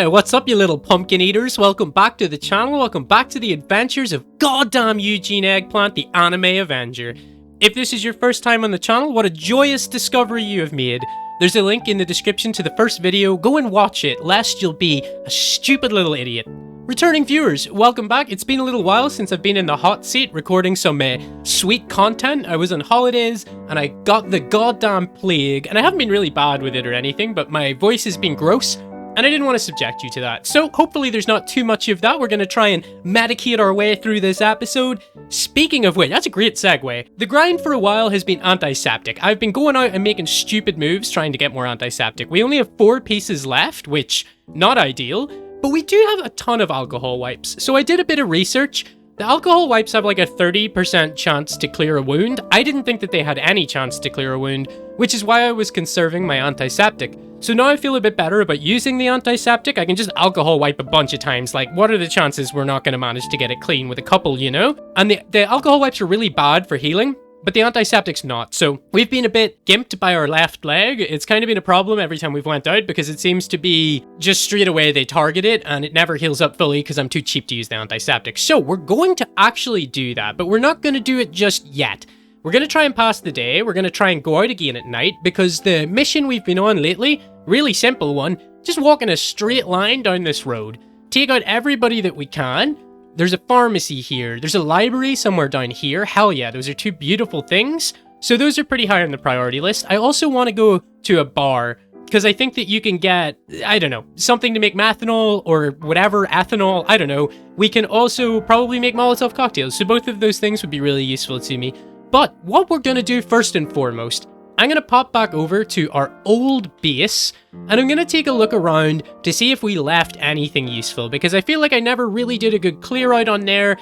Yeah, what's up you little pumpkin eaters? Welcome back to the channel, welcome back to the adventures of goddamn Eugene Eggplant, the Anime Avenger. If this is your first time on the channel, what a joyous discovery you have made. There's a link in the description to the first video, go and watch it, lest you'll be a stupid little idiot. Returning viewers, welcome back. It's been a little while since I've been in the hot seat recording some sweet content. I was on holidays and I got the goddamn plague, and I haven't been really bad with it or anything, but my voice has been gross. And I didn't want to subject you to that. So hopefully there's not too much of that. We're going to try and medicate our way through this episode. Speaking of which, that's a great segue. The grind for a while has been antiseptic. I've been going out and making stupid moves trying to get more antiseptic. We only have 4 pieces left, which, not ideal. But we do have a ton of alcohol wipes. So I did a bit of research. The alcohol wipes have like a 30% chance to clear a wound. I didn't think that they had any chance to clear a wound, which is why I was conserving my antiseptic. So now I feel a bit better about using the antiseptic. I can just alcohol wipe a bunch of times. Like, what are the chances we're not going to manage to get it clean with a couple, you know? And the alcohol wipes are really bad for healing, but the antiseptic's not. So we've been a bit gimped by our left leg. It's kind of been a problem every time we've went out because it seems to be just straight away they target it and it never heals up fully because I'm too cheap to use the antiseptic. So we're going to actually do that, but we're not going to do it just yet. We're going to try and pass the day. We're going to try and go out again at night because the mission we've been on lately, really simple one, just walk in a straight line down this road. Take out everybody that we can. There's a pharmacy here. There's a library somewhere down here. Hell yeah, those are 2 beautiful things. So those are pretty high on the priority list. I also want to go to a bar because I think that you can get, I don't know, something to make methanol or whatever, ethanol, I don't know. We can also probably make Molotov cocktails. So both of those things would be really useful to me. But what we're going to do first and foremost, I'm going to pop back over to our old base, and I'm going to take a look around to see if we left anything useful, because I feel like I never really did a good clear out on there.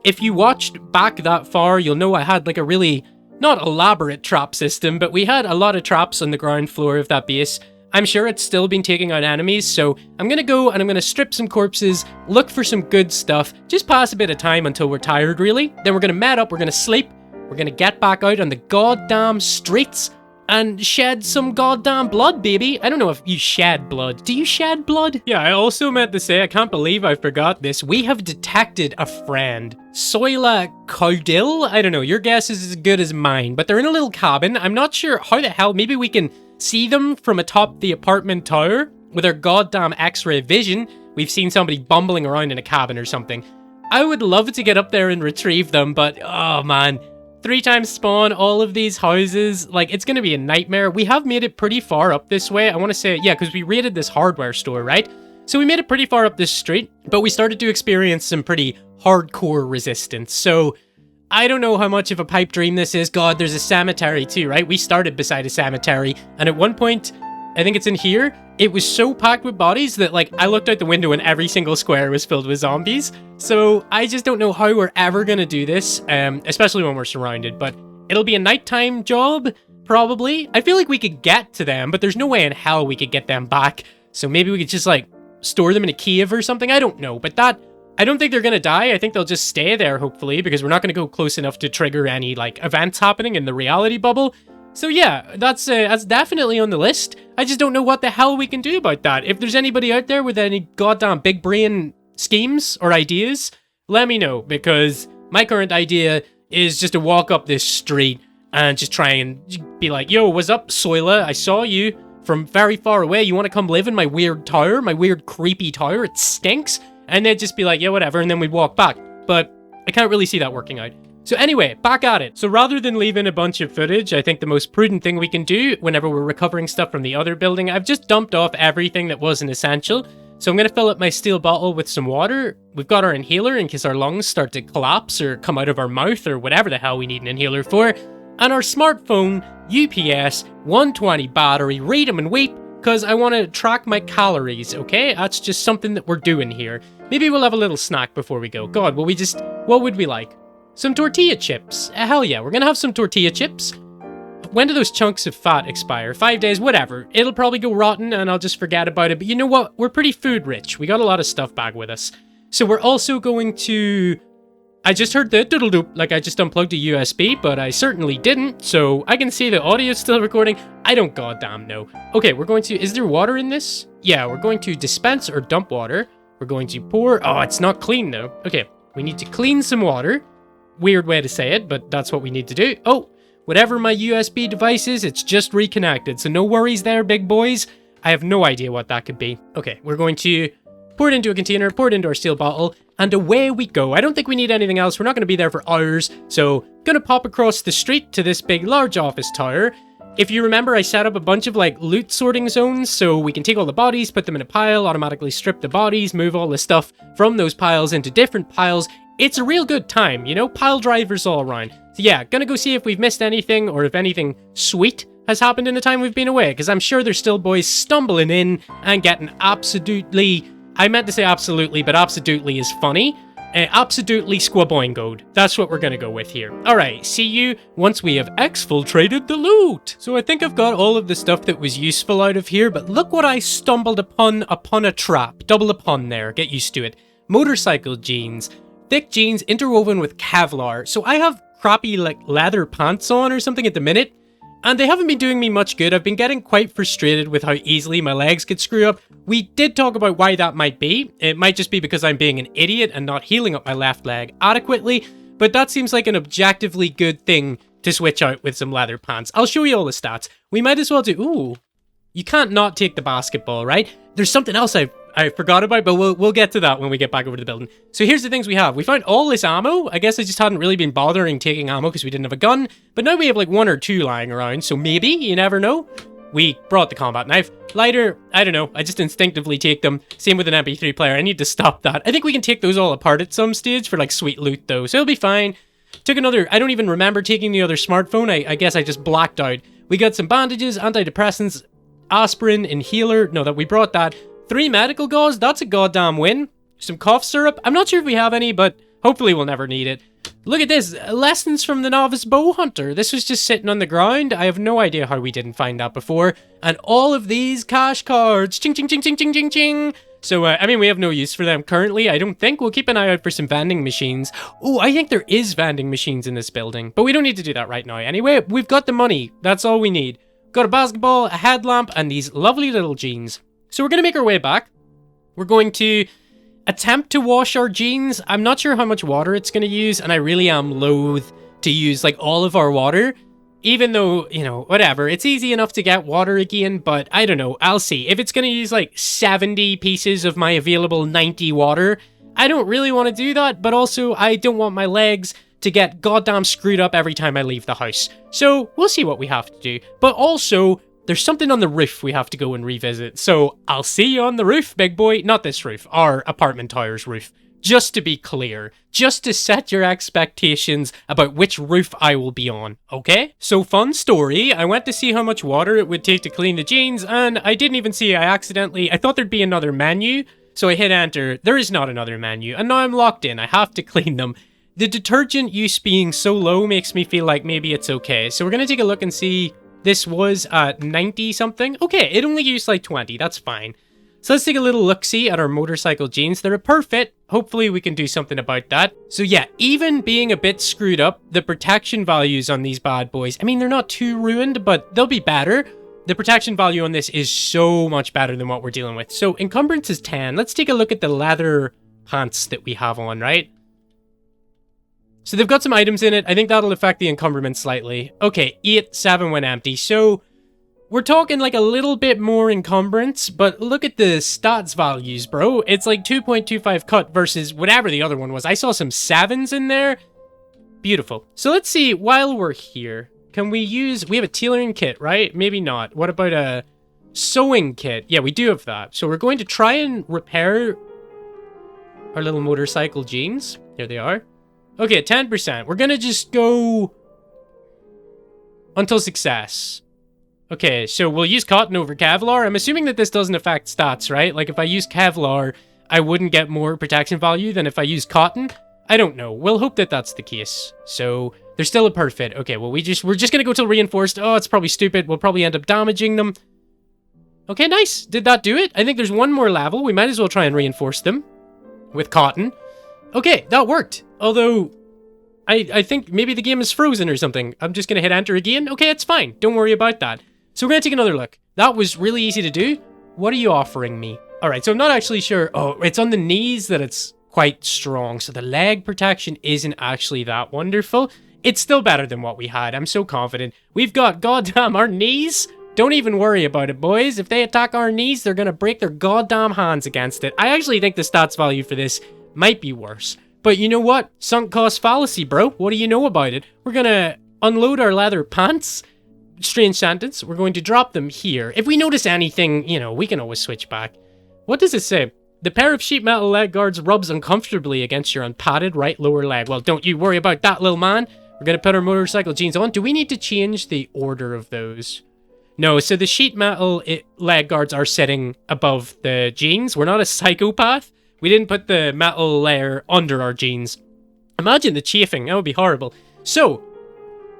If you watched back that far, you'll know I had like a really, not elaborate trap system, but we had a lot of traps on the ground floor of that base. I'm sure it's still been taking out enemies, so I'm going to go and I'm going to strip some corpses, look for some good stuff, just pass a bit of time until we're tired, really. Then we're going to mat up, we're going to sleep. We're gonna get back out on the goddamn streets and shed some goddamn blood, baby. I don't know if you shed blood. Do you shed blood? Yeah, I also meant to say, I can't believe I forgot this. We have detected a friend. Soila Caudil? I don't know, your guess is as good as mine, but they're in a little cabin. I'm not sure how the hell, maybe we can see them from atop the apartment tower with our goddamn X-ray vision. We've seen somebody bumbling around in a cabin or something. I would love to get up there and retrieve them, but oh man. 3 times spawn, all of these houses, like, it's gonna be a nightmare. We have made it pretty far up this way. I want to say, yeah, because we raided this hardware store, right? So we made it pretty far up this street, but we started to experience some pretty hardcore resistance. So I don't know how much of a pipe dream this is. God, there's a cemetery too, right? We started beside a cemetery, and at one point, I think it's in here, it was so packed with bodies that, like, I looked out the window and every single square was filled with zombies. So I just don't know how we're ever gonna do this, especially when we're surrounded, but it'll be a nighttime job, probably. I feel like we could get to them, but there's no way in hell we could get them back. So maybe we could just, like, store them in a cave or something. I don't know, but I don't think they're gonna die. I think they'll just stay there, hopefully, because we're not gonna go close enough to trigger any, like, events happening in the reality bubble. So yeah, that's definitely on the list. I just don't know what the hell we can do about that. If there's anybody out there with any goddamn big brain schemes or ideas, let me know, because my current idea is just to walk up this street and just try and be like, yo, what's up, Soila? I saw you from very far away. You want to come live in my weird tower, my weird creepy tower? It stinks. And they'd just be like, yeah, whatever, and then we'd walk back. But I can't really see that working out. So anyway, back at it. So rather than leaving a bunch of footage, I think the most prudent thing we can do whenever we're recovering stuff from the other building, I've just dumped off everything that wasn't essential. So I'm going to fill up my steel bottle with some water. We've got our inhaler in case our lungs start to collapse or come out of our mouth or whatever the hell we need an inhaler for. And our smartphone, UPS, 120 battery, read 'em and weep, because I want to track my calories, okay? That's just something that we're doing here. Maybe we'll have a little snack before we go. God, what would we like? Some tortilla chips. Hell yeah, we're gonna have some tortilla chips. When do those chunks of fat expire? 5 days, whatever. It'll probably go rotten and I'll just forget about it. But you know what? We're pretty food rich. We got a lot of stuff back with us. So we're also going to... I just heard the doodle-doop, like I just unplugged a USB, but I certainly didn't. So I can see the audio's still recording. I don't goddamn know. Okay, we're going to... Is there water in this? Yeah, we're going to dispense or dump water. We're going to pour... Oh, it's not clean, though. Okay, we need to clean some water. Weird way to say it, but that's what we need to do. Oh, whatever my USB device is, it's just reconnected. So no worries there, big boys. I have no idea what that could be. Okay, we're going to pour it into a container, pour it into our steel bottle, and away we go. I don't think we need anything else. We're not going to be there for hours. So, gonna pop across the street to this big, large office tower. If you remember, I set up a bunch of, like, loot sorting zones, so we can take all the bodies, put them in a pile, automatically strip the bodies, move all the stuff from those piles into different piles. It's a real good time, you know? Pile drivers all around. So yeah, gonna go see if we've missed anything, or if anything sweet has happened in the time we've been away, because I'm sure there's still boys stumbling in and getting absolutely... I meant to say absolutely, but absolutely is funny. Absolutely squaboingoed. That's what we're gonna go with here. Alright, see you once we have exfiltrated the loot. So I think I've got all of the stuff that was useful out of here, but look what I stumbled upon a trap. Double upon there, get used to it. Motorcycle jeans. Thick jeans interwoven with Kevlar. So I have crappy, like, leather pants on or something at the minute, and they haven't been doing me much good. I've been getting quite frustrated with how easily my legs could screw up. We did talk about why that might be. It might just be because I'm being an idiot and not healing up my left leg adequately, but that seems like an objectively good thing to switch out with some leather pants. I'll show you all the stats. We might as well do... Ooh, you can't not take the basketball, right? There's something else I forgot about, but we'll get to that when we get back over to the building. So here's the things we have. We found all this ammo. I guess I just hadn't really been bothering taking ammo because we didn't have a gun. But now we have like 1 or 2 lying around, so maybe, you never know. We brought the combat knife. Lighter, I don't know. I just instinctively take them. Same with an MP3 player. I need to stop that. I think we can take those all apart at some stage for like sweet loot though, so it'll be fine. Took another... I don't even remember taking the other smartphone. I guess I just blacked out. We got some bandages, antidepressants, aspirin, inhaler. No, that we brought that. 3 medical gauze, that's a goddamn win. Some cough syrup, I'm not sure if we have any, but hopefully we'll never need it. Look at this, lessons from the novice bow hunter. This was just sitting on the ground. I have no idea how we didn't find that before. And all of these cash cards, ching ching ching ching ching ching ching. So, I mean, we have no use for them currently, I don't think. We'll keep an eye out for some vending machines. Oh, I think there is vending machines in this building, but we don't need to do that right now. Anyway, we've got the money, that's all we need. Got a basketball, a headlamp, and these lovely little jeans. So we're going to make our way back. We're going to attempt to wash our jeans. I'm not sure how much water it's going to use, and I really am loath to use, like, all of our water. Even though, you know, whatever. It's easy enough to get water again, but I don't know. I'll see. If it's going to use, like, 70 pieces of my available 90 water, I don't really want to do that, but also I don't want my legs to get goddamn screwed up every time I leave the house. So we'll see what we have to do. But also... there's something on the roof we have to go and revisit, so I'll see you on the roof, big boy. Not this roof, our apartment tower's roof. Just to be clear, just to set your expectations about which roof I will be on, okay? So fun story, I went to see how much water it would take to clean the jeans, and I didn't even see, I thought there'd be another menu, so I hit enter. There is not another menu, and now I'm locked in. I have to clean them. The detergent use being so low makes me feel like maybe it's okay, so we're gonna take a look and see. This was 90 something. Okay, it only used like 20. That's fine. So let's take a little look-see at our motorcycle jeans. They're a perfect. Hopefully we can do something about that. So yeah, even being a bit screwed up, the protection values on these bad boys, I mean, they're not too ruined, but they'll be better. The protection value on this is so much better than what we're dealing with. So encumbrance is 10. Let's take a look at the leather pants that we have on, right? So they've got some items in it. I think that'll affect the encumbrance slightly. Okay, 8, 7 when empty. So we're talking like a little bit more encumbrance, but look at the stats values, bro. It's like 2.25 cut versus whatever the other one was. I saw some 7s in there. Beautiful. So let's see, while we're here, can we have a tailoring kit, right? Maybe not. What about a sewing kit? Yeah, we do have that. So we're going to try and repair our little motorcycle jeans. Here they are. Okay, 10%. We're gonna just go until success. Okay, so we'll use cotton over Kevlar. I'm assuming that this doesn't affect stats, right? Like, if I use Kevlar, I wouldn't get more protection value than if I use cotton. I don't know. We'll hope that that's the case. So, they're still a perfect. Okay, well, we're just gonna go till reinforced. Oh, it's probably stupid. We'll probably end up damaging them. Okay, nice. Did that do it? I think there's one more level. We might as well try and reinforce them with cotton. Okay, that worked. Although, I think maybe the game is frozen or something. I'm just gonna hit enter again. Okay, it's fine. Don't worry about that. So we're gonna take another look. That was really easy to do. What are you offering me? All right, so I'm not actually sure. Oh, it's on the knees that it's quite strong. So the leg protection isn't actually that wonderful. It's still better than what we had. I'm so confident. We've got goddamn our knees. Don't even worry about it, boys. If they attack our knees, they're gonna break their goddamn hands against it. I actually think the stats value for this might be worse. But you know what? Sunk cost fallacy, bro. What do you know about it? We're gonna unload our leather pants. Strange sentence. We're going to drop them here. If we notice anything, you know, we can always switch back. What does it say? The pair of sheet metal leg guards rubs uncomfortably against your unpadded right lower leg. Well, don't you worry about that, little man. We're gonna put our motorcycle jeans on. Do we need to change the order of those? No, so the sheet metal leg guards are sitting above the jeans. We're not a psychopath. We didn't put the metal layer under our jeans. Imagine the chafing. That would be horrible. So,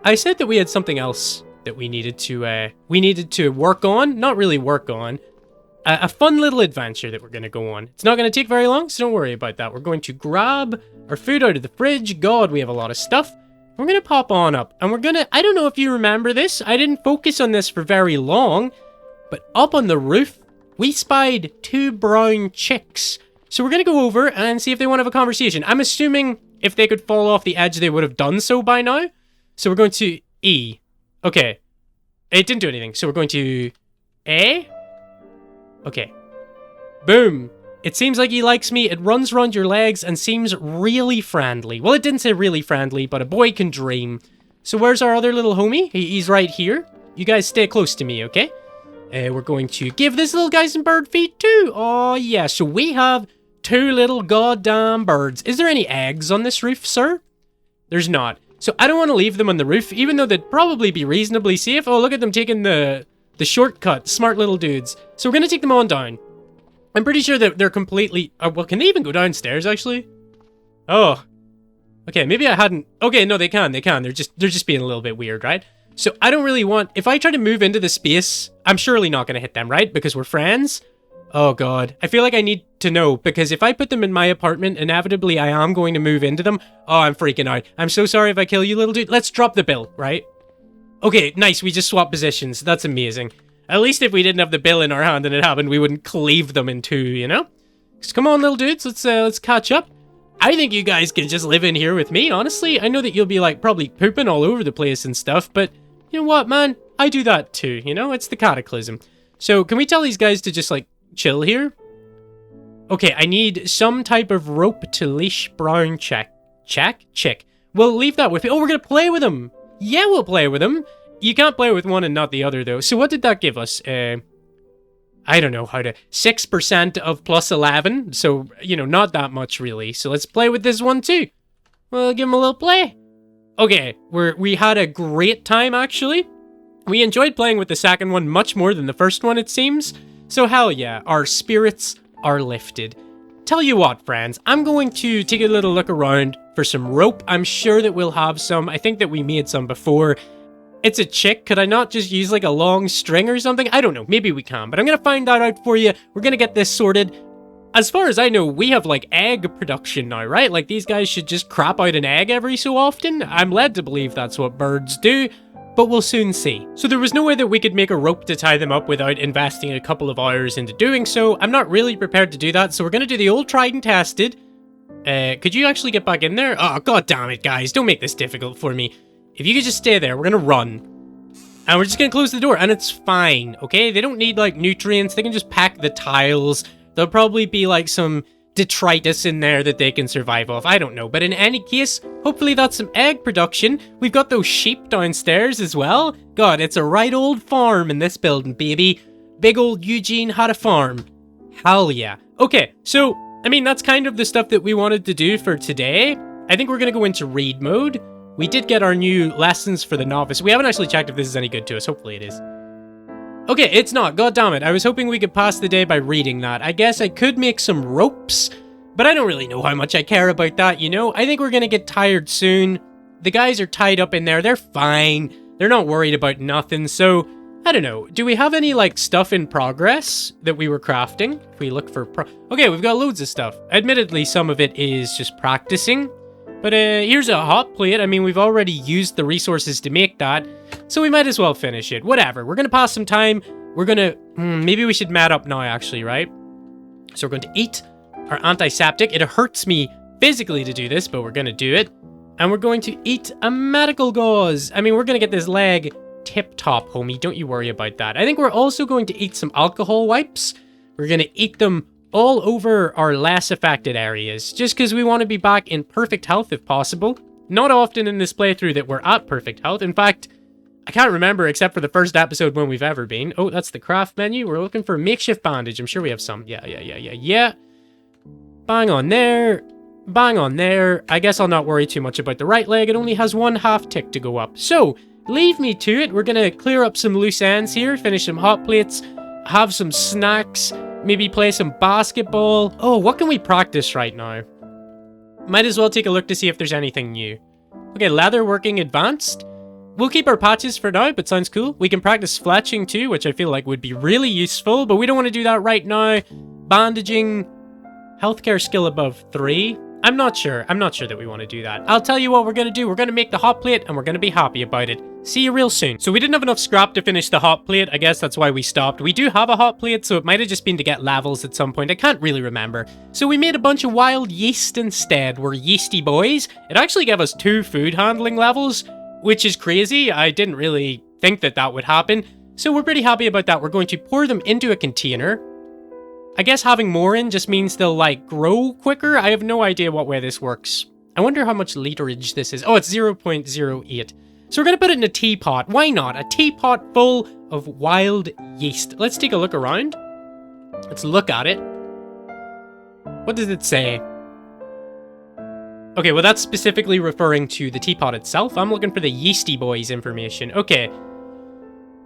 I said that we had something else that we needed to work on. Not really work on. A fun little adventure that we're going to go on. It's not going to take very long, so don't worry about that. We're going to grab our food out of the fridge. God, we have a lot of stuff. We're going to pop on up, and we're going to... I don't know if you remember this. I didn't focus on this for very long, but up on the roof, we spied 2 brown chicks. So we're going to go over and see if they want to have a conversation. I'm assuming if they could fall off the edge, they would have done so by now. So we're going to E. Okay. It didn't do anything, so we're going to A. Okay. Boom. It seems like he likes me. It runs around your legs and seems really friendly. Well, it didn't say really friendly, but a boy can dream. So where's our other little homie? He's right here. You guys stay close to me, okay? We're going to give this little guy some bird feed too. Oh, yeah. So we have 2 little goddamn birds. Is there any eggs on this roof, sir? There's not. So I don't want to leave them on the roof, even though they'd probably be reasonably safe. Oh, look at them taking the shortcut. Smart little dudes. So we're going to take them on down. I'm pretty sure that they're completely... well, can they even go downstairs, actually? Oh. Okay, maybe I hadn't... Okay, no, they can. They can. They're just being a little bit weird, right? So I don't really want... If I try to move into the space, I'm surely not going to hit them, right? Because we're friends. Oh, God. I feel like I need to know, because if I put them in my apartment, inevitably I am going to move into them. Oh, I'm freaking out. I'm so sorry if I kill you, little dude. Let's drop the bill, right? Okay, nice. We just swapped positions. That's amazing. At least if we didn't have the bill in our hand and it happened, we wouldn't cleave them in 2, you know? So come on, little dudes. Let's catch up. I think you guys can just live in here with me, honestly. I know that you'll be, like, probably pooping all over the place and stuff, but you know what, man? I do that too, you know? It's the Cataclysm. So can we tell these guys to just, like, chill here? Okay, I need some type of rope to leash brown chick. We'll leave that with me. Oh, we're gonna play with them. Yeah, we'll play with them. You can't play with one and not the other, though. So what did that give us? I don't know how to... 6% of plus 11. So, you know, not that much, really. So let's play with this one, too. We'll give him a little play. Okay, we had a great time, actually. We enjoyed playing with the second one much more than the first one, it seems. So hell yeah, our spirits are lifted. Tell you what, friends, I'm going to take a little look around for some rope. I'm sure that we'll have some. I think that we made some before. It's a chick. Could I not just use like a long string or something? I don't know. Maybe we can, but I'm going to find that out for you. We're going to get this sorted. As far as I know, we have like egg production now, right? Like these guys should just crap out an egg every so often. I'm led to believe that's what birds do, but we'll soon see. So there was no way that we could make a rope to tie them up without investing a couple of hours into doing so. I'm not really prepared to do that, so we're going to do the old tried and tested. Could you actually get back in there? Oh, god damn it, guys. Don't make this difficult for me. If you could just stay there, we're gonna run. And we're just gonna close the door, and it's fine, okay? They don't need, like, nutrients. They can just pack the tiles. There'll probably be, like, some detritus in there that they can survive off. I don't know. But in any case, hopefully that's some egg production. We've got those sheep downstairs as well. God, it's a right old farm in this building, baby. Big old Eugene had a farm. Hell yeah. Okay, so, I mean, that's kind of the stuff that we wanted to do for today. I think we're gonna go into read mode. We did get our new lessons for the novice. We haven't actually checked if this is any good to us. Hopefully it is. Okay, it's not. God damn it. I was hoping we could pass the day by reading that. I guess I could make some ropes, but I don't really know how much I care about that, you know? I think we're gonna get tired soon. The guys are tied up in there. They're fine. They're not worried about nothing, so... I don't know. Do we have any, like, stuff in progress that we were crafting? If we look for okay, we've got loads of stuff. Admittedly, some of it is just practicing. But here's a hot plate. I mean, we've already used the resources to make that, so we might as well finish it. Whatever. We're gonna pass some time. We're gonna... maybe we should mat up now, actually, right? So we're going to eat our antiseptic. It hurts me physically to do this, but we're gonna do it. And we're going to eat a medical gauze. I mean, we're gonna get this leg tip-top, homie. Don't you worry about that. I think we're also going to eat some alcohol wipes. We're gonna eat them all over our less affected areas, just because we want to be back in perfect health if possible. Not often in this playthrough that we're at perfect health. In fact, I can't remember except for the first episode when we've ever been. Oh, that's the craft menu. We're looking for a makeshift bandage. I'm sure we have some. Yeah. Bang on there. Bang on there. I guess I'll not worry too much about the right leg. It only has one half tick to go up. So, leave me to it. We're going to clear up some loose ends here, finish some hot plates, have some snacks, maybe play some basketball. Oh, what can we practice right now? Might as well take a look to see if there's anything new. Okay, leather working advanced. We'll keep our patches for now, but sounds cool. We can practice fletching too, which I feel like would be really useful, but we don't want to do that right now. Bandaging, healthcare skill above 3. I'm not sure that we want to do that. I'll tell you what we're going to do. We're going to make the hot plate and we're going to be happy about it. See you real soon. So we didn't have enough scrap to finish the hot plate. I guess that's why we stopped. We do have a hot plate, so it might have just been to get levels at some point. I can't really remember. So we made a bunch of wild yeast instead. We're yeasty boys. It actually gave us 2 food handling levels, which is crazy. I didn't really think that that would happen. So we're pretty happy about that. We're going to pour them into a container. I guess having more in just means they'll, like, grow quicker. I have no idea what way this works. I wonder how much literage this is. Oh, it's 0.08. So we're going to put it in a teapot. Why not? A teapot full of wild yeast. Let's take a look around. Let's look at it. What does it say? Okay, well, that's specifically referring to the teapot itself. I'm looking for the yeasty boys information. Okay.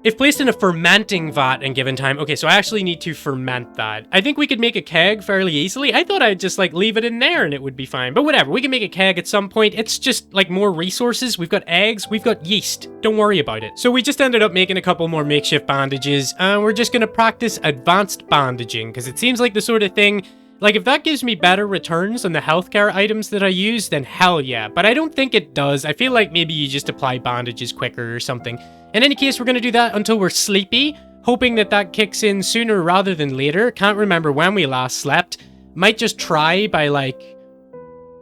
If placed in a fermenting vat and given time... Okay, so I actually need to ferment that. I think we could make a keg fairly easily. I thought I'd just, like, leave it in there and it would be fine. But whatever, we can make a keg at some point. It's just, like, more resources. We've got eggs. We've got yeast. Don't worry about it. So we just ended up making a couple more makeshift bandages. And we're just going to practice advanced bandaging. Because it seems like the sort of thing... Like, if that gives me better returns on the healthcare items that I use, then hell yeah. But I don't think it does. I feel like maybe you just apply bandages quicker or something. In any case, we're going to do that until we're sleepy, hoping that that kicks in sooner rather than later. Can't remember when we last slept. Might just try by, like,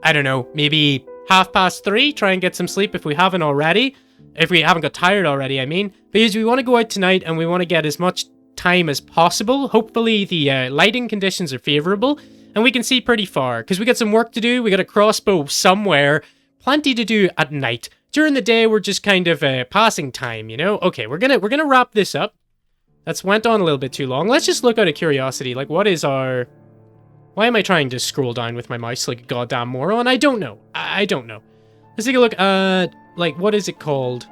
I don't know, maybe 3:30, try and get some sleep if we haven't already. If we haven't got tired already, I mean. Because we want to go out tonight and we want to get as much time as possible. Hopefully the lighting conditions are favorable and we can see pretty far because we got some work to do. We got a crossbow somewhere. Plenty to do at night. During the day, we're just kind of passing time, you know? Okay, we're gonna wrap this up. That's went on a little bit too long. Let's just look out of curiosity. Like, what is our... Why am I trying to scroll down with my mouse like a goddamn moron? I don't know. I don't know. Let's take a look at, like, what is it called?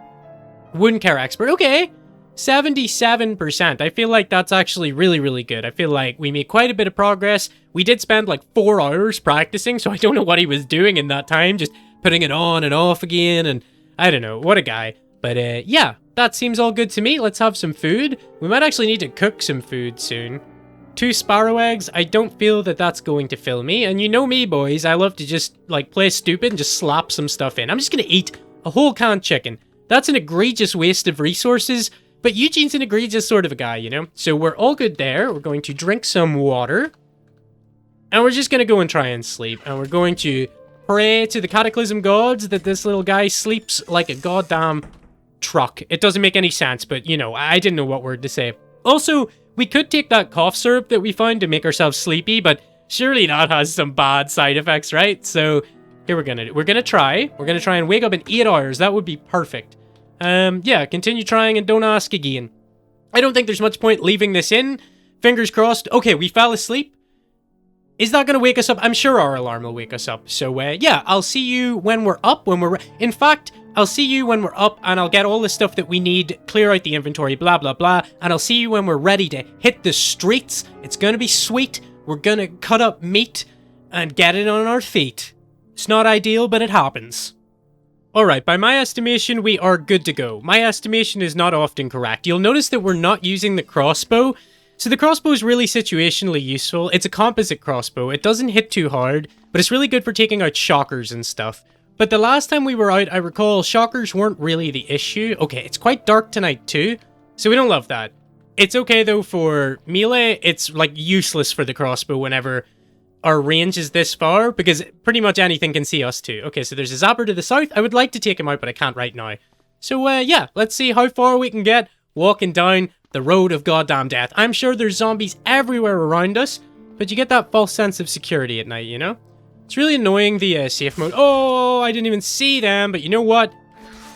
Wound care expert. Okay. 77%. I feel like that's actually really, really good. I feel like we made quite a bit of progress. We did spend like 4 hours practicing, so I don't know what he was doing in that time, just putting it on and off again, and I don't know, what a guy. But yeah, that seems all good to me. Let's have some food. We might actually need to cook some food soon. 2 sparrow eggs. I don't feel that that's going to fill me, and you know me, boys, I love to just like play stupid and just slap some stuff in. I'm just gonna eat a whole canned chicken. That's an egregious waste of resources. But Eugene's an egregious sort of a guy, you know? So we're all good there. We're going to drink some water. And we're just going to go and try and sleep. And we're going to pray to the Cataclysm gods that this little guy sleeps like a goddamn truck. It doesn't make any sense, but, you know, I didn't know what word to say. Also, we could take that cough syrup that we found to make ourselves sleepy, but surely that has some bad side effects, right? So here we're going to try. We're going to try and wake up in 8 hours. That would be perfect. Yeah, continue trying and don't ask again. I don't think there's much point leaving this in. Fingers crossed. Okay, we fell asleep. Is that going to wake us up? I'm sure our alarm will wake us up. So, yeah, I'll see you when we're up, in fact, I'll see you when we're up and I'll get all the stuff that we need, clear out the inventory, blah, blah, blah. And I'll see you when we're ready to hit the streets. It's going to be sweet. We're going to cut up meat and get it on our feet. It's not ideal, but it happens. Alright, by my estimation, we are good to go. My estimation is not often correct. You'll notice that we're not using the crossbow. So the crossbow is really situationally useful. It's a composite crossbow. It doesn't hit too hard, but it's really good for taking out shockers and stuff. But the last time we were out, I recall shockers weren't really the issue. Okay, it's quite dark tonight too, so we don't love that. It's okay though for melee. It's like useless for the crossbow whenever our range is this far, because pretty much anything can see us too. Okay, so there's a zapper to the south. I would like to take him out, but I can't right now. So yeah, let's see how far we can get walking down the road of goddamn death. I'm sure there's zombies everywhere around us, but you get that false sense of security at night, you know? It's really annoying, the safe mode. Oh, I didn't even see them, but you know what?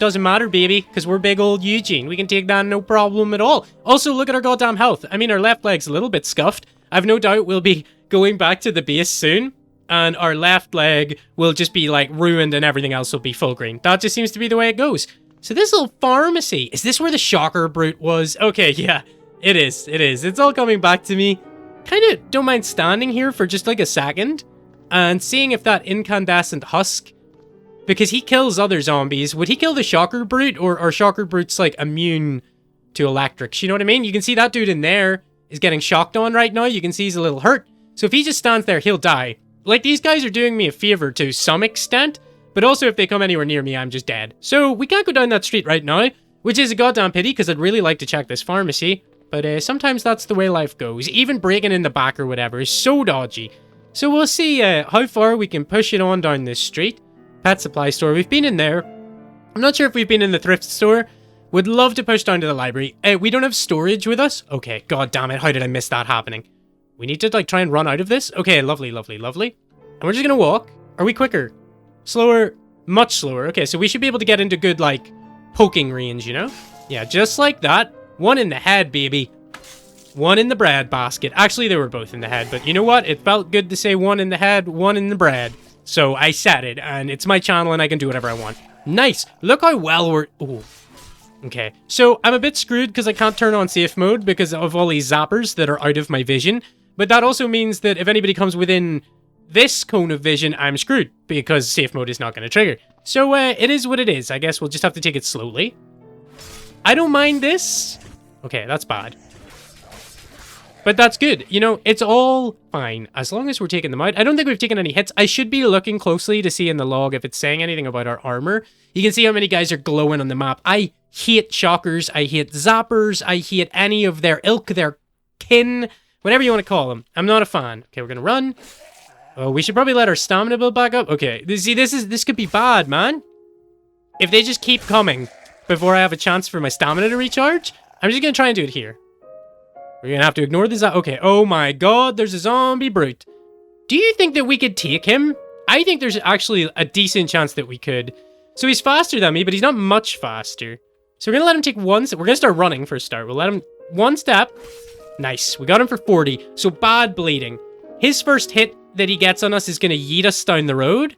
Doesn't matter, baby, because we're big old Eugene. We can take that no problem at all. Also, look at our goddamn health. I mean, our left leg's a little bit scuffed. I've no doubt we'll be going back to the base soon, and our left leg will just be, like, ruined and everything else will be full green. That just seems to be the way it goes. So this little pharmacy, is this where the shocker brute was? Okay, yeah, it is, it is. It's all coming back to me. Kind of don't mind standing here for just, like, a second and seeing if that incandescent husk, because he kills other zombies. Would he kill the shocker brute, or are shocker brutes, like, immune to electrics? You know what I mean? You can see that dude in there is getting shocked on right now. You can see he's a little hurt. So if he just stands there, he'll die. Like, these guys are doing me a favor to some extent, but also if they come anywhere near me, I'm just dead. So we can't go down that street right now, which is a goddamn pity, because I'd really like to check this pharmacy. But sometimes that's the way life goes. Even breaking in the back or whatever is so dodgy. So we'll see how far we can push it on down this street. Pet supply store. We've been in there. I'm not sure if we've been in the thrift store. Would love to push down to the library. We don't have storage with us. Okay, god damn it. How did I miss that happening? We need to, like, try and run out of this. Okay, lovely, lovely, lovely. And we're just gonna walk. Are we quicker? Slower? Much slower. Okay, so we should be able to get into good, like, poking range, you know? Yeah, just like that. One in the head, baby. One in the bread basket. Actually, they were both in the head, but you know what? It felt good to say one in the head, one in the bread. So I said it, and it's my channel, and I can do whatever I want. Nice. Look how well we're... Ooh. Okay. So I'm a bit screwed because I can't turn on safe mode because of all these zappers that are out of my vision. But that also means that if anybody comes within this cone of vision, I'm screwed because safe mode is not going to trigger. So it is what it is. I guess we'll just have to take it slowly. I don't mind this. Okay, that's bad. But that's good. You know, it's all fine as long as we're taking them out. I don't think we've taken any hits. I should be looking closely to see in the log if it's saying anything about our armor. You can see how many guys are glowing on the map. I hate shockers. I hate zappers. I hate any of their ilk, their kin, whatever you want to call them. I'm not a fan. Okay, we're going to run. Oh, we should probably let our stamina build back up. Okay, see, this could be bad, man. If they just keep coming before I have a chance for my stamina to recharge, I'm just going to try and do it here. We're going to have to ignore this. Okay. Oh my god, there's a zombie brute. Do you think that we could take him? I think there's actually a decent chance that we could. So he's faster than me, but he's not much faster. So we're going to let him take one step. We're going to start running for a start. We'll let him one step. Nice. We got him for 40. So bad bleeding. His first hit that he gets on us is going to yeet us down the road.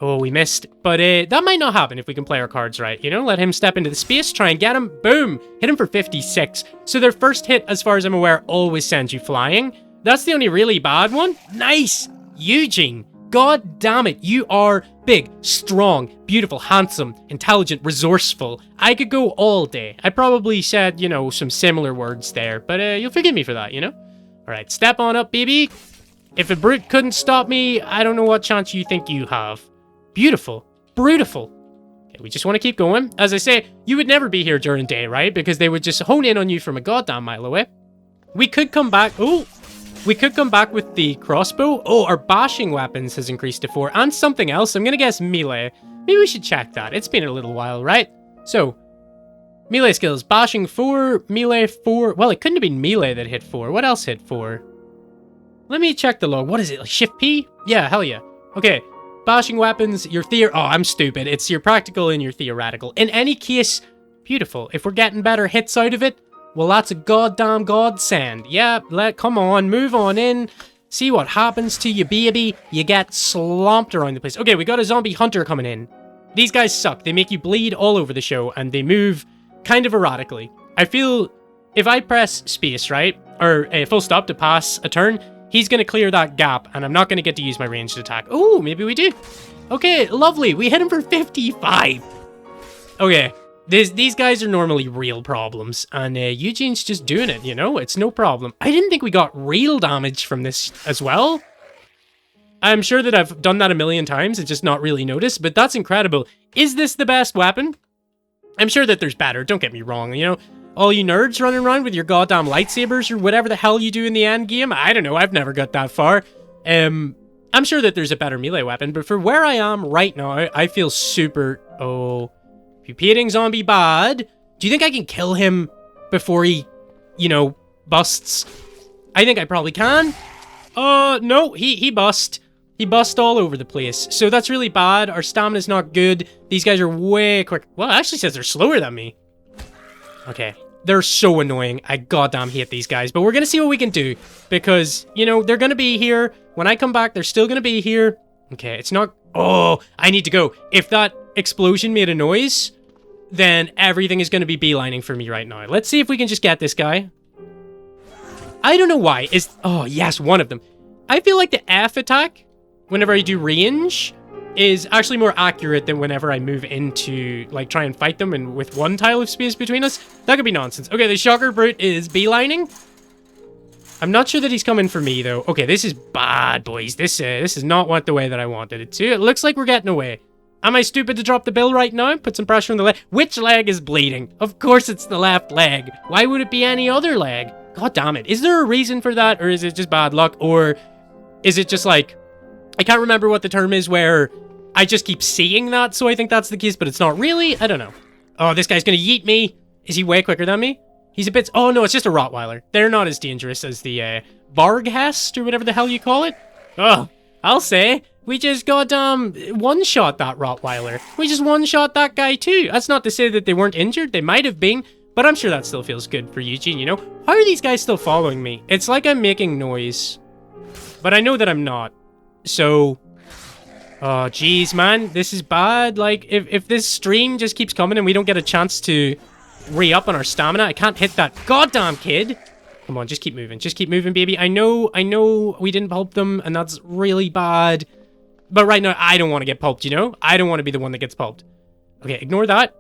Oh, we missed. But that might not happen if we can play our cards right. You know, let him step into the space, try and get him. Boom. Hit him for 56. So their first hit, as far as I'm aware, always sends you flying. That's the only really bad one. Nice. Eugene. God damn it. You are big, strong, beautiful, handsome, intelligent, resourceful. I could go all day. I probably said, you know, some similar words there. But you'll forgive me for that, you know? All right, step on up, baby. If a brute couldn't stop me, I don't know what chance you think you have. Beautiful. Brutiful. Okay, we just want to keep going. As I say, you would never be here during day, right? Because they would just hone in on you from a goddamn mile away. We could come back... Oh! We could come back with the crossbow. Oh, our bashing weapons has increased to 4. And something else. I'm going to guess melee. Maybe we should check that. It's been a little while, right? So, melee skills. Bashing 4, melee 4. Well, it couldn't have been melee that hit 4. What else hit 4? Let me check the log. What is it? Like Shift P? Yeah, hell yeah. Okay. Bashing weapons, your Oh, I'm stupid. It's your practical and your theoretical. In any case, beautiful. If we're getting better hits out of it, well, that's a goddamn godsend. Yeah, come on, move on in. See what happens to you, baby. You get slomped around the place. Okay, we got a zombie hunter coming in. These guys suck. They make you bleed all over the show, and they move kind of erratically. I feel if I press space, right, or full stop to pass a turn, he's going to clear that gap, and I'm not going to get to use my ranged attack. Oh, maybe we do. Okay, lovely. We hit him for 55. Okay, these guys are normally real problems, and Eugene's just doing it, you know? It's no problem. I didn't think we got real damage from this as well. I'm sure that I've done that a million times and just not really noticed, but that's incredible. Is this the best weapon? I'm sure that there's better, don't get me wrong, you know? All you nerds running around with your goddamn lightsabers or whatever the hell you do in the end game, I don't know, I've never got that far. I'm sure that there's a better melee weapon, but for where I am right now, I feel super... Oh, pupating zombie bad. Do you think I can kill him before he, you know, busts? I think I probably can. No, he bust. He bust all over the place. So that's really bad. Our stamina's not good. These guys are way quick. Well, it actually says they're slower than me. Okay. They're so annoying. I goddamn hate these guys. But we're going to see what we can do. Because, you know, they're going to be here. When I come back, they're still going to be here. Okay, it's not... Oh, I need to go. If that explosion made a noise, then everything is going to be beelining for me right now. Let's see if we can just get this guy. I don't know why. Oh, yes, one of them. I feel like the F attack, whenever I do range, is actually more accurate than whenever I move into, like, try and fight them and with one tile of space between us. That could be nonsense. Okay, the Shocker Brute is beelining. I'm not sure that he's coming for me, though. Okay, this is bad, boys. This is not the way that I wanted it to. It looks like we're getting away. Am I stupid to drop the bill right now? Put some pressure on the leg. Which leg is bleeding? Of course it's the left leg. Why would it be any other leg? God damn it. Is there a reason for that? Or is it just bad luck? Or is it just like... I can't remember what the term is where I just keep seeing that, so I think that's the case, but it's not really. I don't know. Oh, this guy's gonna yeet me. Is he way quicker than me? He's a bit... Oh, no, it's just a Rottweiler. They're not as dangerous as the Barghest, or whatever the hell you call it. Oh, I'll say... We just got, one-shot that Rottweiler. We just one-shot that guy, too. That's not to say that they weren't injured. They might have been, but I'm sure that still feels good for Eugene, you know? How are these guys still following me? It's like I'm making noise, but I know that I'm not. So, oh, geez, man. This is bad. Like, if this stream just keeps coming and we don't get a chance to re-up on our stamina, I can't hit that goddamn kid. Come on, just keep moving. Just keep moving, baby. I know we didn't pulp them, and that's really bad. But right now, I don't want to get pulped, you know? I don't want to be the one that gets pulped. Okay, ignore that.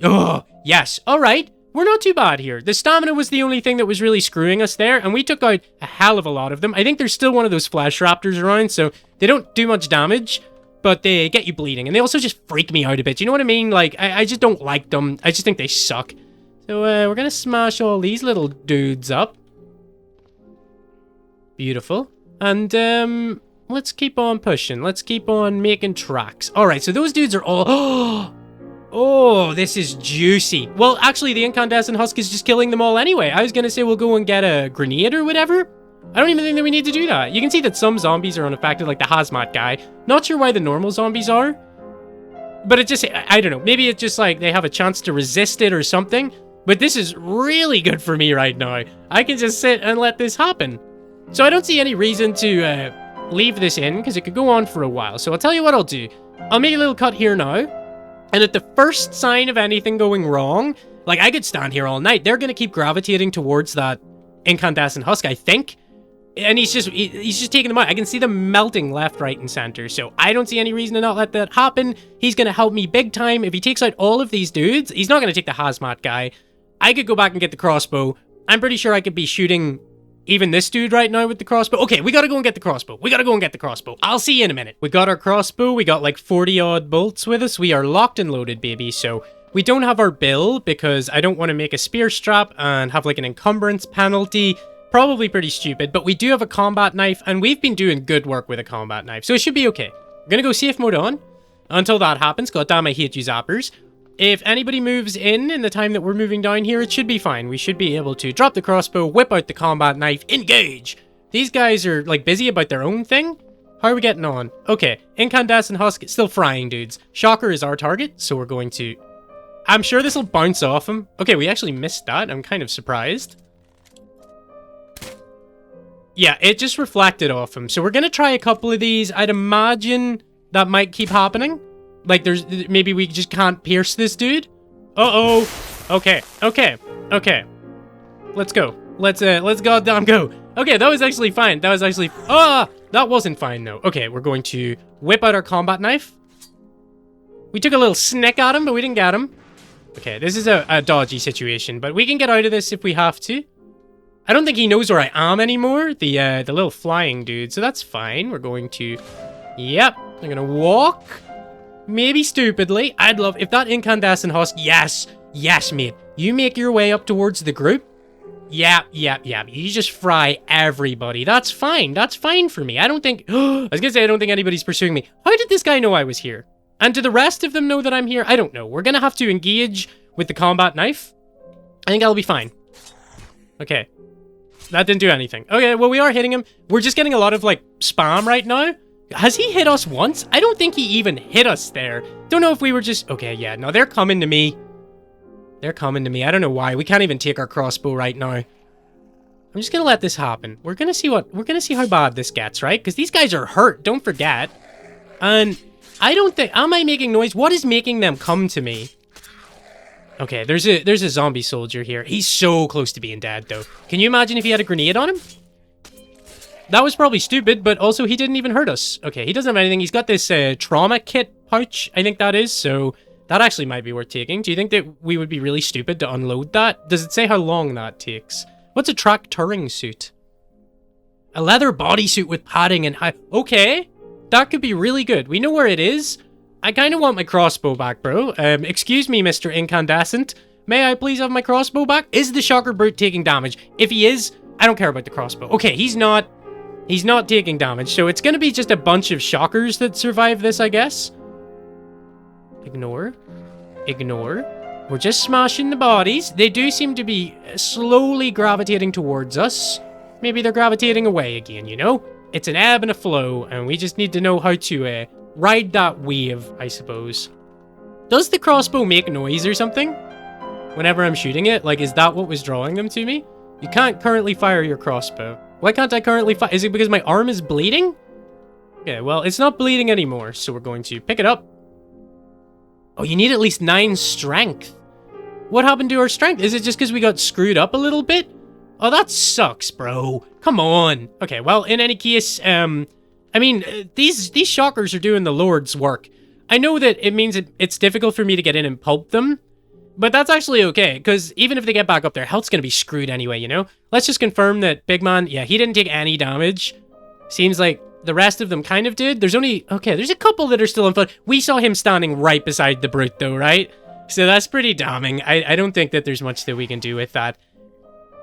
Oh, yes. All right. We're not too bad here. The stamina was the only thing that was really screwing us there, and we took out a hell of a lot of them. I think there's still one of those flesh raptors around, so they don't do much damage, but they get you bleeding, and they also just freak me out a bit. You know what I mean? Like, I just don't like them. I just think they suck. So, we're gonna smash all these little dudes up. Beautiful. And, let's keep on pushing. Let's keep on making tracks. All right, so those dudes are all... Oh, this is juicy. Well, actually, the incandescent husk is just killing them all anyway. I was going to say we'll go and get a grenade or whatever. I don't even think that we need to do that. You can see that some zombies are unaffected, like the hazmat guy. Not sure why the normal zombies are. But it just... I don't know. Maybe it's just like they have a chance to resist it or something. But this is really good for me right now. I can just sit and let this happen. So I don't see any reason to... leave this in, because it could go on for a while. So I'll tell you what I'll do. I'll make a little cut here now, and at the first sign of anything going wrong, like, I could stand here all night. They're going to keep gravitating towards that incandescent husk, I think. And he's just taking them out. I can see them melting left, right, and center. So I don't see any reason to not let that happen. He's going to help me big time. If he takes out all of these dudes, he's not going to take the hazmat guy. I could go back and get the crossbow. I'm pretty sure I could be shooting... even this dude right now with the crossbow. Okay, we gotta go and get the crossbow. We gotta go and get the crossbow. I'll see you in a minute. We got our crossbow. We got like 40-odd bolts with us. We are locked and loaded, baby. So we don't have our bill because I don't want to make a spear strap and have like an encumbrance penalty. Probably pretty stupid, but we do have a combat knife and we've been doing good work with a combat knife. So it should be okay. We're gonna go safe mode on until that happens. God damn, I hate you zappers. If anybody moves in the time that we're moving down here, it should be fine. We should be able to drop the crossbow, whip out the combat knife, engage. These guys are, like, busy about their own thing. How are we getting on? Okay, incandescent husk, still frying dudes. Shocker is our target, so we're going to... I'm sure this will bounce off him. Okay, we actually missed that. I'm kind of surprised. Yeah, it just reflected off him. So we're going to try a couple of these. I'd imagine that might keep happening. Like, maybe we just can't pierce this dude. Uh-oh. Okay. Let's go. Let's goddamn go. Okay, that was actually fine. That was actually... that wasn't fine, though. Okay, we're going to whip out our combat knife. We took a little snick at him, but we didn't get him. Okay, this is a dodgy situation, but we can get out of this if we have to. I don't think he knows where I am anymore, the little flying dude, so that's fine. We're going to... Yep, I'm gonna walk. Maybe stupidly. I'd love... If that incandescent husk... Yes! Yes, mate. You make your way up towards the group. Yep. You just fry everybody. That's fine. That's fine for me. I don't think... I was gonna say I don't think anybody's pursuing me. How did this guy know I was here? And do the rest of them know that I'm here? I don't know. We're gonna have to engage with the combat knife. I think I'll be fine. Okay. That didn't do anything. Okay, well, we are hitting him. We're just getting a lot of, like, spam right now. Has he hit us once? I don't think he even hit us there. Don't know if we were just... Okay, yeah, no, they're coming to me. They're coming to me. I don't know why. We can't even take our crossbow right now. I'm just gonna let this happen. We're gonna see how bad this gets, right? Because these guys are hurt, don't forget. And I don't think... Am I making noise? What is making them come to me? Okay, there's a zombie soldier here. He's so close to being dead, though. Can you imagine if he had a grenade on him? That was probably stupid, but also he didn't even hurt us. Okay, he doesn't have anything. He's got this trauma kit pouch, I think that is, so that actually might be worth taking. Do you think that we would be really stupid to unload that? Does it say how long that takes? What's a track touring suit? A leather bodysuit with padding and high... Okay, that could be really good. We know where it is. I kind of want my crossbow back, bro. Excuse me, Mr. Incandescent. May I please have my crossbow back? Is the shocker brute taking damage? If he is, I don't care about the crossbow. Okay, he's not taking damage, so it's gonna be just a bunch of shockers that survive this, I guess. Ignore. We're just smashing the bodies. They do seem to be slowly gravitating towards us. Maybe they're gravitating away again, you know? It's an ebb and a flow, and we just need to know how to, ride that wave, I suppose. Does the crossbow make noise or something? Whenever I'm shooting it? Like, is that what was drawing them to me? You can't currently fire your crossbow. Why can't I currently fire? Is it because my arm is bleeding? Yeah, well, it's not bleeding anymore, so we're going to pick it up. Oh, you need at least 9 strength. What happened to our strength? Is it just because we got screwed up a little bit? Oh, that sucks, bro. Come on. Okay, well, in any case, I mean, these shockers are doing the Lord's work. I know that it means it's difficult for me to get in and pulp them, but that's actually okay, because even if they get back up, their health's going to be screwed anyway, you know? Let's just confirm that Big Man, yeah, he didn't take any damage. Seems like the rest of them kind of did. There's only... Okay, there's a couple that are still on foot. We saw him standing right beside the brute, though, right? So that's pretty damning. I don't think that there's much that we can do with that.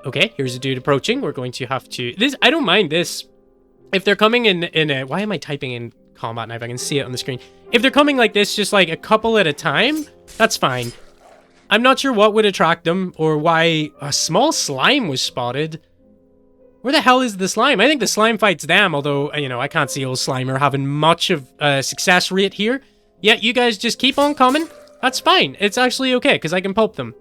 Okay, here's a dude approaching. We're going to have to... I don't mind this. If they're coming in a... Why am I typing in combat knife? I can see it on the screen. If they're coming like this, just like a couple at a time, that's fine. I'm not sure what would attract them or why a small slime was spotted. Where the hell is the slime? I think the slime fights them, although, you know, I can't see old Slimer having much of a success rate here. Yeah, you guys just keep on coming. That's fine. It's actually okay, because I can pulp them.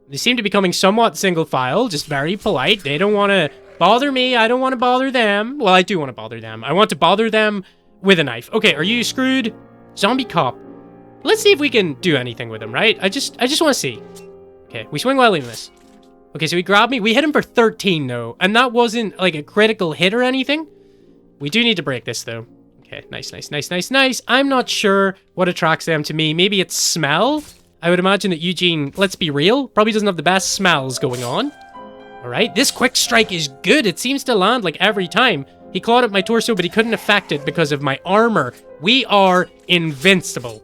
They seem to be coming somewhat single file, just very polite. They don't want to... bother me, I don't want to bother them. Well, I do want to bother them. I want to bother them with a knife. Okay, are you screwed? Zombie cop. Let's see if we can do anything with him, right? I just want to see. Okay, we swing while leaving this. Okay, so he grabbed me. We hit him for 13, though. And that wasn't, like, a critical hit or anything. We do need to break this, though. Okay, nice. I'm not sure what attracts them to me. Maybe it's smell? I would imagine that Eugene, let's be real, probably doesn't have the best smells going on. Alright, this quick strike is good. It seems to land like every time. He clawed at my torso, but he couldn't affect it because of my armor. We are invincible.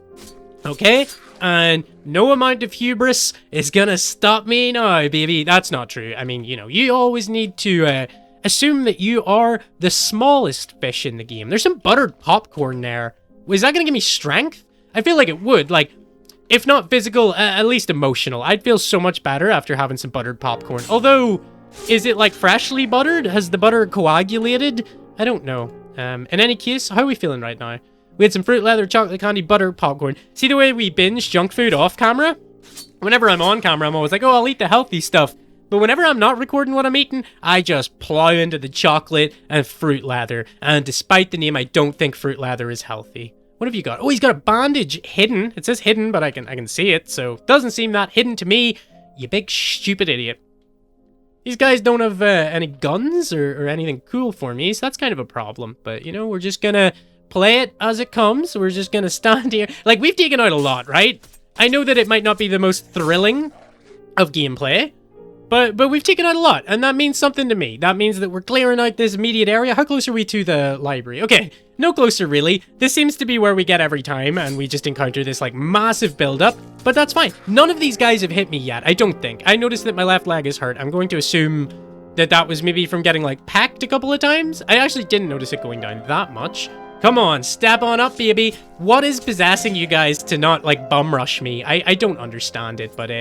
Okay? And no amount of hubris is gonna stop me now, baby. That's not true. I mean, you know, you always need to assume that you are the smallest fish in the game. There's some buttered popcorn there. Is that gonna give me strength? I feel like it would. Like, if not physical, at least emotional. I'd feel so much better after having some buttered popcorn. Although, is it like freshly buttered? Has the butter coagulated? I don't know. In any case, how are we feeling right now? We had some fruit leather, chocolate candy, butter, popcorn. See the way we binge junk food off camera? Whenever I'm on camera, I'm always like, oh, I'll eat the healthy stuff. But whenever I'm not recording what I'm eating, I just plow into the chocolate and fruit leather. And despite the name, I don't think fruit leather is healthy. What have you got? Oh, he's got a bandage hidden. It says hidden, but I can see it, so it doesn't seem that hidden to me. You big stupid idiot. These guys don't have any guns or anything cool for me, so that's kind of a problem. But, you know, we're just gonna play it as it comes. We're just gonna stand here. Like, we've taken out a lot, right? I know that it might not be the most thrilling of gameplay, But we've taken out a lot, and that means something to me. That means that we're clearing out this immediate area. How close are we to the library? Okay, no closer really. This seems to be where we get every time, and we just encounter this like massive build-up. But that's fine. None of these guys have hit me yet, I don't think. I noticed that my left leg is hurt. I'm going to assume that that was maybe from getting like pecked a couple of times. I actually didn't notice it going down that much. Come on, step on up, baby. What is possessing you guys to not like bum rush me? I don't understand it, but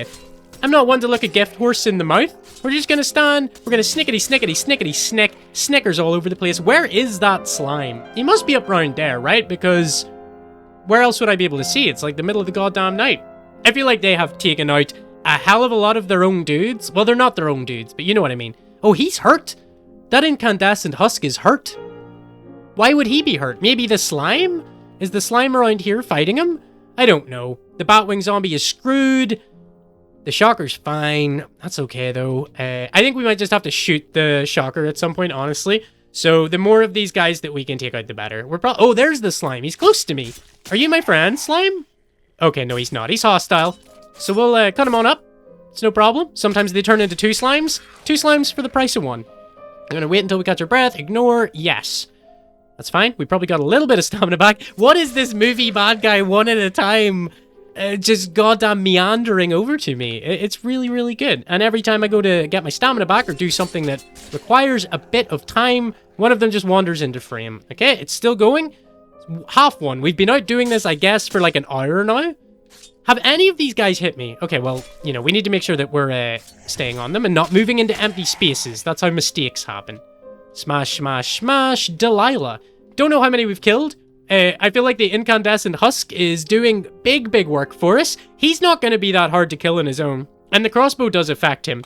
I'm not one to look a gift horse in the mouth. We're just gonna stand. We're gonna snickety, snickety, snickety, snick. Snickers all over the place. Where is that slime? He must be up around there, right? Because where else would I be able to see? It's like the middle of the goddamn night. I feel like they have taken out a hell of a lot of their own dudes. Well, they're not their own dudes, but you know what I mean. Oh, he's hurt. That incandescent husk is hurt. Why would he be hurt? Maybe the slime? Is the slime around here fighting him? I don't know. The Batwing zombie is screwed. The shocker's fine. That's okay, though. I think we might just have to shoot the shocker at some point, honestly. So the more of these guys that we can take out, the better. We're probably... Oh, there's the slime. He's close to me. Are you my friend, slime? Okay, no, he's not. He's hostile. So we'll cut him on up. It's no problem. Sometimes they turn into two slimes. Two slimes for the price of one. I'm gonna wait until we catch our breath. Ignore. Yes. That's fine. We probably got a little bit of stamina back. What is this movie bad guy one at a time? Just goddamn meandering over to me. It's really, really good. And every time I go to get my stamina back or do something that requires a bit of time, one of them just wanders into frame. Okay, it's still going. It's half one. We've been out doing this, I guess, for like an hour now. Have any of these guys hit me? Okay, well, you know, we need to make sure that we're staying on them and not moving into empty spaces. That's how mistakes happen. Smash, smash, smash. Delilah. Don't know how many we've killed. I feel like the incandescent husk is doing big work for us. He's not going to be that hard to kill on his own. And the crossbow does affect him.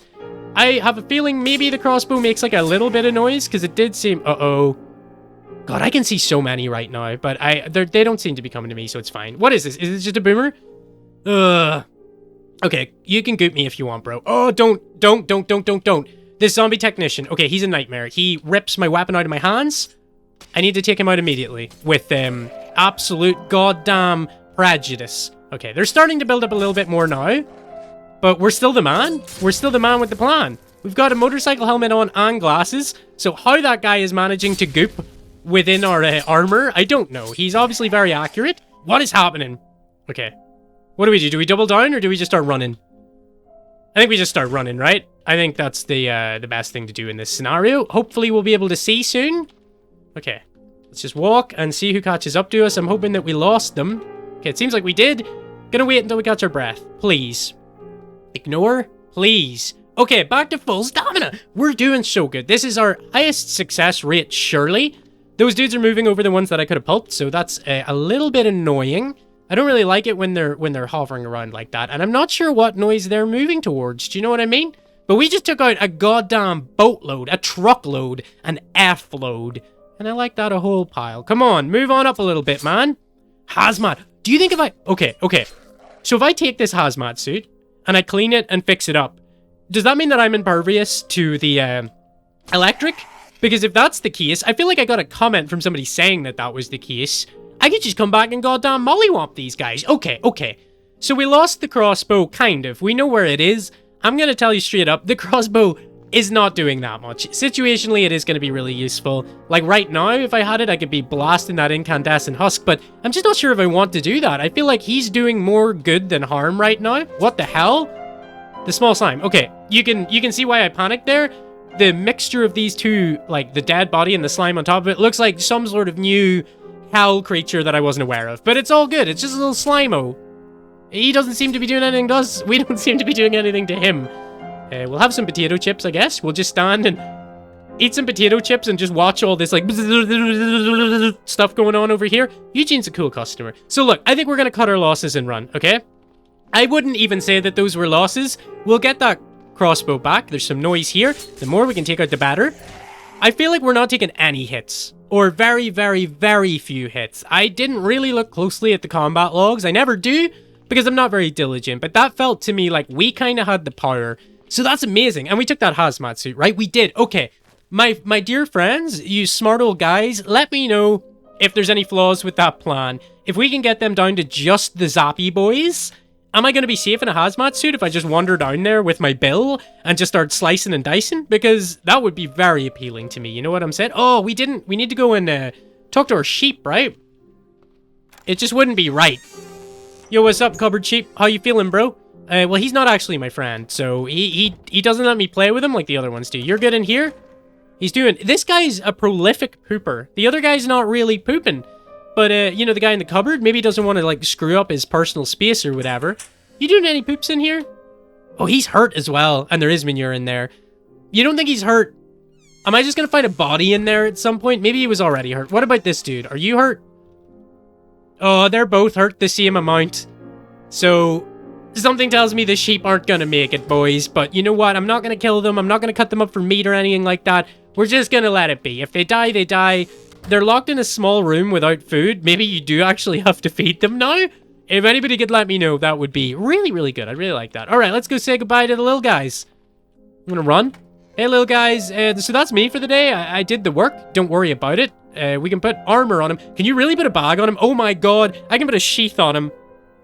I have a feeling maybe the crossbow makes like a little bit of noise because it did seem... Uh-oh. God, I can see so many right now, but they don't seem to be coming to me, so it's fine. What is this? Is this just a boomer? Okay, you can goop me if you want, bro. Oh, don't. This zombie technician. Okay, he's a nightmare. He rips my weapon out of my hands. I need to take him out immediately with absolute goddamn prejudice. Okay, they're starting to build up a little bit more now, but we're still the man. We're still the man with the plan. We've got a motorcycle helmet on and glasses, so how that guy is managing to goop within our armor, I don't know. He's obviously very accurate. What is happening? Okay, what do we do? Do we double down or do we just start running? I think we just start running, right? I think that's the best thing to do in this scenario. Hopefully we'll be able to see soon. Okay, let's just walk and see who catches up to us. I'm hoping that we lost them. Okay, it seems like we did. Gonna wait until we catch our breath. Please. Ignore. Please. Okay, back to full stamina. We're doing so good. This is our highest success rate, surely. Those dudes are moving over the ones that I could have pulped, so that's a little bit annoying. I don't really like it when they're hovering around like that, and I'm not sure what noise they're moving towards. Do you know what I mean? But we just took out a goddamn boatload, a truckload, an F-load. And I like that a whole pile. Come on, move on up a little bit, man. Hazmat. Do you think if I... Okay. So if I take this hazmat suit and I clean it and fix it up, does that mean that I'm impervious to the electric? Because if that's the case, I feel like I got a comment from somebody saying that that was the case. I could just come back and goddamn mollywomp these guys. Okay. So we lost the crossbow, kind of. We know where it is. I'm going to tell you straight up, the crossbow is not doing that much. Situationally, it is going to be really useful. Like right now, if I had it, I could be blasting that incandescent husk, but I'm just not sure if I want to do that. I feel like he's doing more good than harm right now. What the hell? The small slime. Okay, you can see why I panicked there. The mixture of these two, like the dead body and the slime on top of it, looks like some sort of new hell creature that I wasn't aware of. But it's all good. It's just a little slimo. He doesn't seem to be doing anything to us. We don't seem to be doing anything to him. We'll have some potato chips, I guess. We'll just stand and eat some potato chips and just watch all this, like, stuff going on over here. Eugene's a cool customer. So, look, I think we're going to cut our losses and run, okay? I wouldn't even say that those were losses. We'll get that crossbow back. There's some noise here. The more we can take out, the better. I feel like we're not taking any hits. Or very, very, very few hits. I didn't really look closely at the combat logs. I never do, because I'm not very diligent. But that felt to me like we kind of had the power. So that's amazing. And we took that hazmat suit, right? We did. Okay. My dear friends, you smart old guys, let me know if there's any flaws with that plan. If we can get them down to just the zappy boys, am I going to be safe in a hazmat suit if I just wander down there with my bill and just start slicing and dicing? Because that would be very appealing to me. You know what I'm saying? Oh, we need to go and talk to our sheep, right? It just wouldn't be right. Yo, what's up, cupboard sheep? How you feeling, bro? Well, he's not actually my friend, so he doesn't let me play with him like the other ones do. You're good in here? He's doing... This guy's a prolific pooper. The other guy's not really pooping. But, you know, the guy in the cupboard, maybe he doesn't want to, like, screw up his personal space or whatever. You doing any poops in here? Oh, he's hurt as well, and there is manure in there. You don't think he's hurt? Am I just gonna find a body in there at some point? Maybe he was already hurt. What about this dude? Are you hurt? Oh, they're both hurt the same amount. So... something tells me the sheep aren't gonna make it, boys. But you know what? I'm not gonna kill them. I'm not gonna cut them up for meat or anything like that. We're just gonna let it be. If they die, they die. They're locked in a small room without food. Maybe you do actually have to feed them now. If anybody could let me know, that would be really, really good. I'd really like that. All right, let's go say goodbye to the little guys. I'm gonna run. Hey, little guys. So that's me for the day. I did the work. Don't worry about it. We can put armor on him. Can you really put a bag on him? Oh my god. I can put a sheath on him.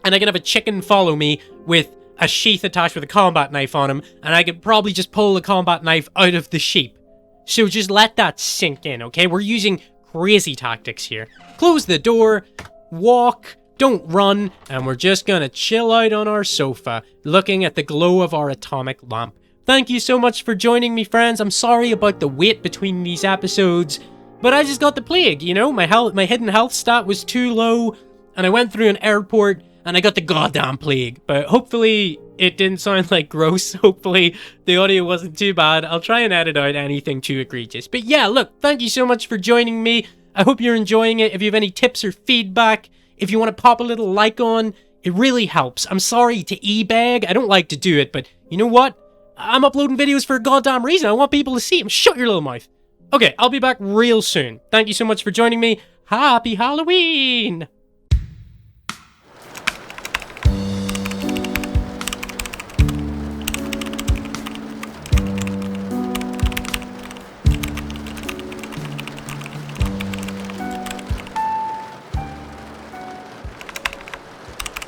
And I can have a chicken follow me with a sheath attached with a combat knife on him. And I could probably just pull the combat knife out of the sheep. So just let that sink in, okay? We're using crazy tactics here. Close the door, walk, don't run, and we're just gonna chill out on our sofa, looking at the glow of our atomic lamp. Thank you so much for joining me, friends. I'm sorry about the wait between these episodes, but I just got the plague, you know? My hidden health stat was too low, and I went through an airport, and I got the goddamn plague. But hopefully it didn't sound like gross. Hopefully the audio wasn't too bad. I'll try and edit out anything too egregious. But yeah, look, thank you so much for joining me. I hope you're enjoying it. If you have any tips or feedback, if you want to pop a little like on, it really helps. I'm sorry to e-bag. I don't like to do it, but you know what? I'm uploading videos for a goddamn reason. I want people to see them. Shut your little mouth. Okay, I'll be back real soon. Thank you so much for joining me. Happy Halloween!